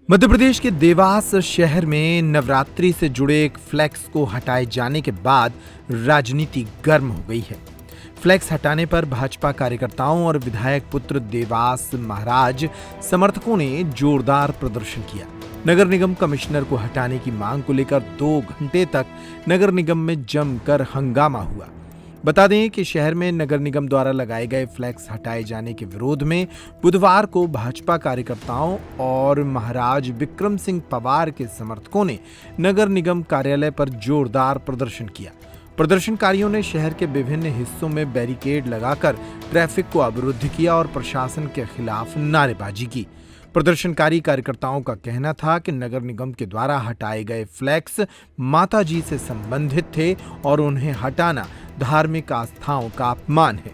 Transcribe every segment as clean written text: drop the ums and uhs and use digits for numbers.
मध्य प्रदेश के देवास शहर में नवरात्रि से जुड़े एक फ्लैक्स को हटाए जाने के बाद राजनीति गर्म हो गई है। फ्लैक्स हटाने पर भाजपा कार्यकर्ताओं और विधायक पुत्र देवास महाराज समर्थकों ने जोरदार प्रदर्शन किया। नगर निगम कमिश्नर को हटाने की मांग को लेकर 2 घंटे तक नगर निगम में जमकर हंगामा हुआ। बता दें कि शहर में नगर निगम द्वारा लगाए गए फ्लैक्स हटाए जाने के विरोध में बुधवार को भाजपा कार्यकर्ताओं और महाराज विक्रम सिंह पवार के समर्थकों ने नगर निगम कार्यालय पर जोरदार प्रदर्शन किया। प्रदर्शनकारियों ने शहर के विभिन्न हिस्सों में बैरिकेड लगाकर ट्रैफिक को अवरुद्ध किया और प्रशासन के खिलाफ नारेबाजी की। प्रदर्शनकारी कार्यकर्ताओं का कहना था कि नगर निगम के द्वारा हटाए गए फ्लैक्स माताजी से संबंधित थे और उन्हें हटाना धार्मिक आस्थाओं का अपमान है।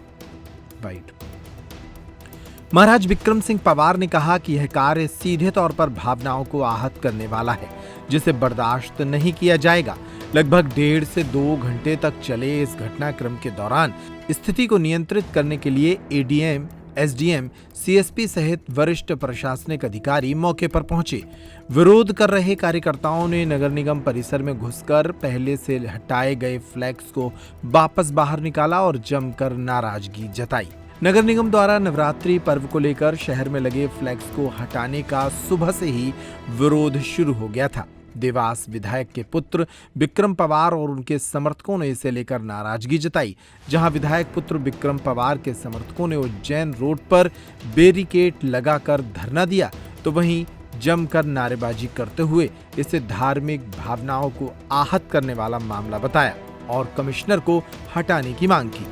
महाराज विक्रम सिंह पवार ने कहा कि यह कार्य सीधे तौर पर भावनाओं को आहत करने वाला है, जिसे बर्दाश्त नहीं किया जाएगा। लगभग 1.5 से 2 घंटे तक चले इस घटनाक्रम के दौरान स्थिति को नियंत्रित करने के लिए एडीएम, एसडीएम, सीएसपी सहित वरिष्ठ प्रशासनिक अधिकारी मौके पर पहुंचे। विरोध कर रहे कार्यकर्ताओं ने नगर निगम परिसर में घुसकर पहले से हटाए गए फ्लैक्स को वापस बाहर निकाला और जमकर नाराजगी जताई। नगर निगम द्वारा नवरात्रि पर्व को लेकर शहर में लगे फ्लैक्स को हटाने का सुबह से ही विरोध शुरू हो गया था। देवास विधायक के पुत्र विक्रम पवार और उनके समर्थकों ने इसे लेकर नाराजगी जताई। जहां विधायक पुत्र विक्रम पवार के समर्थकों ने उज्जैन रोड पर बैरिकेड लगाकर धरना दिया, तो वहीं जमकर नारेबाजी करते हुए इसे धार्मिक भावनाओं को आहत करने वाला मामला बताया और कमिश्नर को हटाने की मांग की।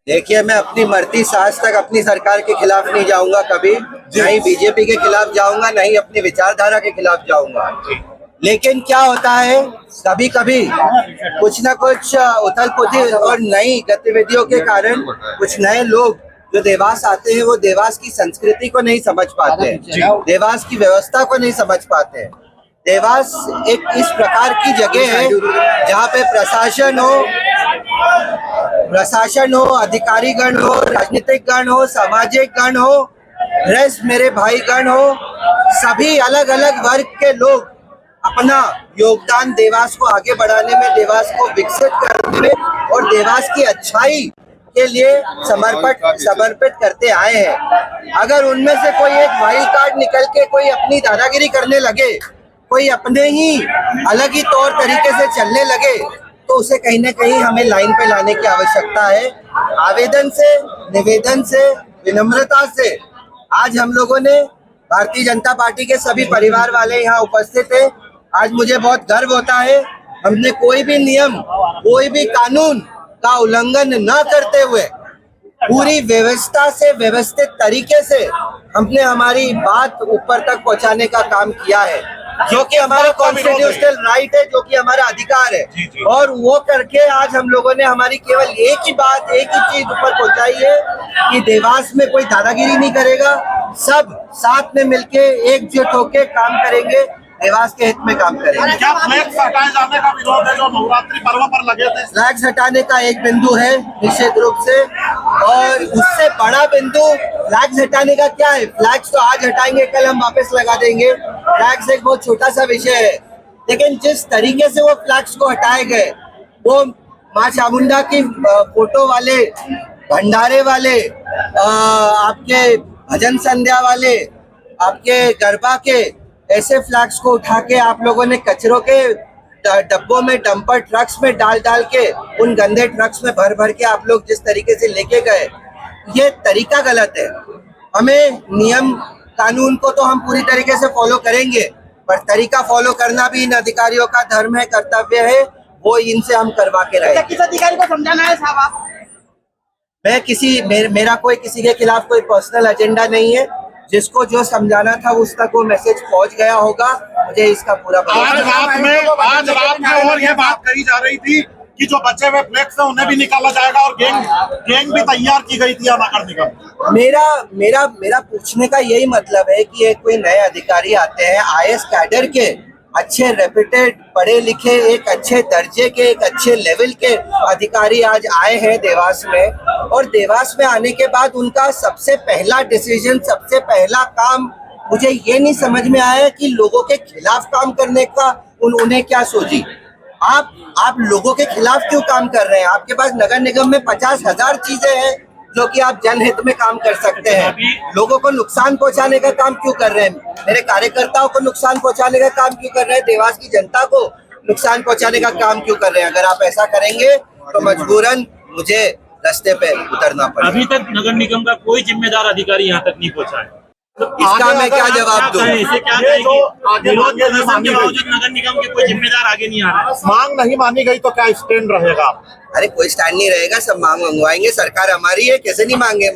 देखिए, मैं अपनी मरती सांस तक अपनी सरकार के खिलाफ नहीं जाऊंगा, कभी नहीं बीजेपी के खिलाफ जाऊंगा, नहीं अपनी विचारधारा के खिलाफ जाऊंगा। लेकिन क्या होता है, कभी कभी कुछ न कुछ उथल पुथल और नई गतिविधियों के कारण कुछ नए लोग जो देवास आते हैं वो देवास की संस्कृति को नहीं समझ पाते हैं, देवास की व्यवस्था को नहीं समझ पाते हैं। देवास एक इस प्रकार की जगह है जहाँ पे प्रशासन हो, अधिकारीगण हो, राजनीतिक गण हो, सामाजिक गण हो, प्रेस मेरे भाई गण हो, सभी अलग अलग वर्ग के लोग अपना योगदान देवास को आगे बढ़ाने में, देवास को विकसित करने में और देवास की अच्छाई के लिए समर्पित करते आए हैं। अगर उनमें से कोई एक वाइल्ड कार्ड निकल के कोई अपनी दादागिरी करने लगे, कोई अपने ही अलग ही तौर तरीके से चलने लगे, तो उसे कहीं ना कहीं हमें लाइन पे लाने की आवश्यकता है। आवेदन से, निवेदन से, विनम्रता से आज हम लोगों ने भारतीय जनता पार्टी के सभी परिवार वाले यहाँ उपस्थित हैं। आज मुझे बहुत गर्व होता है, हमने कोई भी नियम, कोई भी कानून का उल्लंघन न करते हुए पूरी व्यवस्था से, व्यवस्थित तरीके से हमने हमारी बात ऊपर तक पहुंचाने का काम किया है, जो कि हमारा कॉन्स्टिट्यूशनल राइट है, जो कि हमारा अधिकार है। और वो करके आज हम लोगों ने हमारी केवल एक ही बात, एक ही चीज ऊपर पहुंचाई है कि देवास में कोई दादागिरी नहीं करेगा, सब साथ में मिलके एकजुट होके काम करेंगे, देवास के हित में काम करेंगे। क्या फ्लैक्स हटाए जाने का विरोध है जो नवरात्रि पर्व पर लगे थे? फ्लैक्स हटाने का एक बिंदु है निश्चित रूप से, और उससे बड़ा बिंदु फ्लैक्स हटाने का क्या है? फ्लैक्स तो आज हटाएंगे, कल हम वापस लगा देंगे। फ्लैक्स एक बहुत छोटा सा विषय है, लेकिन जिस तरीके से वो फ्लैक्स को हटाए गए, वो माँ चामुंडा की फोटो वाले, भंडारे वाले, आपके भजन संध्या वाले, आपके गरबा के ऐसे फ्लैग्स को उठा के आप लोगों ने कचरों के डब्बों में, डंपर ट्रक्स में डाल के, उन गंदे ट्रक्स में भर के आप लोग जिस तरीके से लेके गए, ये तरीका गलत है। हमें नियम कानून को तो हम पूरी तरीके से फॉलो करेंगे, पर तरीका फॉलो करना भी इन अधिकारियों का धर्म है, कर्तव्य है, वो इनसे हम करवा के रहे। किस अधिकारी को समझाना है साहब आप? मैं मेरा कोई किसी के खिलाफ कोई पर्सनल एजेंडा नहीं है, जिसको जो समझाना था उस तक वो मैसेज पहुंच गया होगा, मुझे इसका पूरा आज रात में और ये बात कही जा रही थी कि जो बचे हुए फ्लैक्स हैं उन्हें भी निकाला जाएगा और गैंग भी तैयार की गई थी नगर निगम। मेरा पूछने का यही मतलब है कि ये कोई नए अधिकारी आते हैं, आईएएस कैडर के अच्छे रेप्यूटेड पढ़े लिखे एक अच्छे दर्जे के एक अच्छे लेवल के अधिकारी आज आए हैं देवास में, और देवास में आने के बाद उनका सबसे पहला डिसीजन, सबसे पहला काम मुझे ये नहीं समझ में आया कि लोगों के खिलाफ काम करने का उन्हें क्या सोची। आप लोगों के खिलाफ क्यों काम कर रहे हैं? आपके पास नगर निगम में 50,000 चीजें हैं जो कि आप जनहित में काम कर सकते हैं। लोगों को नुकसान पहुंचाने का काम क्यों कर रहे हैं? मेरे कार्यकर्ताओं को नुकसान पहुंचाने का काम क्यों कर रहे हैं? देवास की जनता को नुकसान पहुंचाने का काम क्यों कर रहे हैं? अगर आप ऐसा करेंगे तो मजबूरन मुझे रास्ते पे उतरना पड़ेगा। अभी तक नगर निगम का कोई जिम्मेदार अधिकारी यहाँ तक नहीं पहुँचा है। इसका मैं क्या जवाब दूं? इसे क्या ये जो कहेंगे? आगे विरोध मांगे नहीं प्रदर्शन मानी के गई। बावजूद नगर निगम के कोई जिम्मेदार आगे नहीं आ रहा है। मांग नहीं मानी गई तो क्या स्टैंड रहेगा? अरे कोई स्टैंड नहीं रहेगा, सब मांग मंगवाएंगे। सरकार हमारी है, कैसे नहीं मांगे?